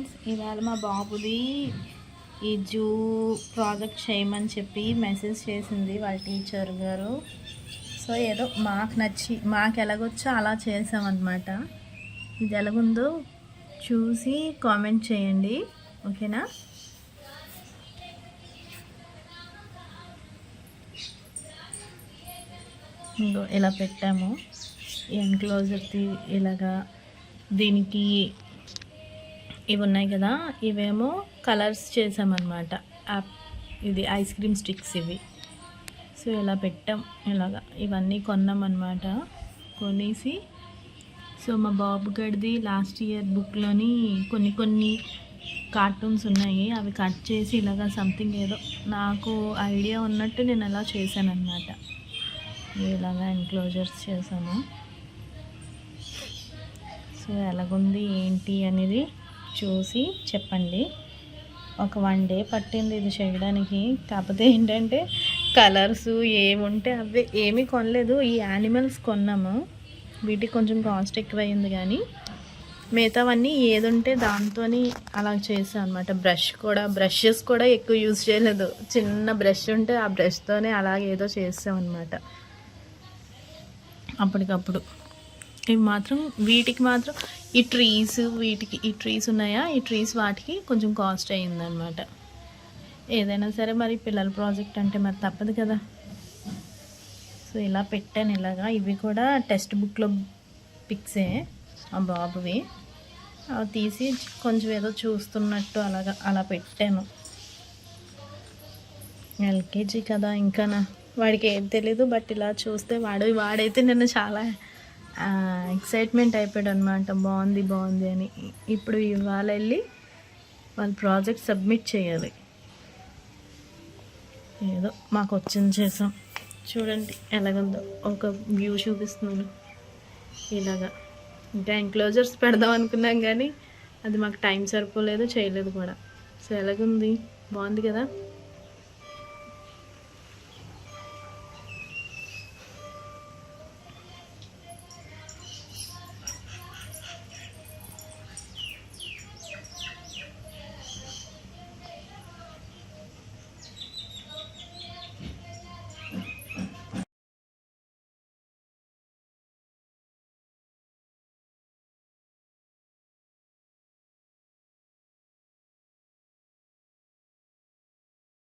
Friends, ఇవాళ మా బాబుది ఈ జూ ప్రాజెక్ట్ చేయమని చెప్పి మెసేజ్ చేసింది వాళ్ళ టీచర్ గారు. సో ఏదో మాకు ఎలాగొచ్చో అలా చేసామన్నమాట. ఇది ఎలాగుందో చూసి కామెంట్ చేయండి, ఓకేనా? ఇంకో ఇలా పెట్టాము ఎన్క్లోజర్ది. ఇలాగా దీనికి ఇవి ఉన్నాయి కదా, ఇవేమో కలర్స్ చేసామన్నమాట. ఇది ఐస్ క్రీమ్ స్టిక్స్ ఇవి. సో ఇలా పెట్టాం. ఇలాగా ఇవన్నీ కొన్నామన్నమాట. కొనేసి సో మా బాబు గడిది లాస్ట్ ఇయర్ బుక్లోని కొన్ని కార్టూన్స్ ఉన్నాయి, అవి కట్ చేసి ఇలాగా సంథింగ్ ఏదో నాకు ఐడియా ఉన్నట్టు నేను అలా చేశాను అన్నమాట. ఇలాగా ఎన్క్లోజర్స్ చేశాను. సో ఎలాగుంది ఏంటి అనేది చూసి చెప్పండి. ఒక 1 డే పట్టింది ఇది చేయడానికి. కాకపోతే ఏంటంటే కలర్స్ ఏముంటే అవే ఏమీ కొనలేదు. ఈ యానిమల్స్ కొన్నాము, వీటికి కొంచెం కాస్ట్ ఎక్కువైంది, కానీ మిగతావన్నీ ఏది ఉంటే దాంతో అలా చేసాం అనమాట. బ్రషెస్ కూడా ఎక్కువ యూజ్ చేయలేదు. చిన్న బ్రష్ ఉంటే ఆ బ్రష్తోనే అలాగే ఏదో చేసాం అనమాట అప్పటికప్పుడు. ఇవి మాత్రం వీటికి మాత్రం ఈ ట్రీస్ ఉన్నాయా, ఈ ట్రీస్ వాటికి కొంచెం కాస్ట్ అయ్యిందనమాట. ఏదైనా సరే మరి పిల్లల ప్రాజెక్ట్ అంటే మరి తప్పదు కదా. సో ఇలా పెట్టాను. ఇలాగా ఇవి కూడా టెక్స్ట్ బుక్లో పిక్సే ఆ బాబువి. అవి తీసి కొంచెం ఏదో చూస్తున్నట్టు అలా పెట్టాను. ఎల్కేజీ కదా, ఇంకా వాడికి ఏం తెలీదు. బట్ ఇలా చూస్తే వాడైతే నేను చాలా ఎక్సైట్మెంట్ అయిపోయాడు అనమాట. బాగుంది అని. ఇప్పుడు ఇవాళ వెళ్ళి వాళ్ళ ప్రాజెక్ట్ సబ్మిట్ చేయాలి. ఏదో మాకు వచ్చింది చేసాం. చూడండి ఎలాగుందో, ఒక వ్యూ చూపిస్తున్నాను. ఇలాగా ఇంకా ఎన్క్లోజర్స్ పెడదాం అనుకున్నాం, కానీ అది మాకు టైం సరిపోలేదు, చేయలేదు కూడా. సో ఎలాగుంది, బాగుంది కదా.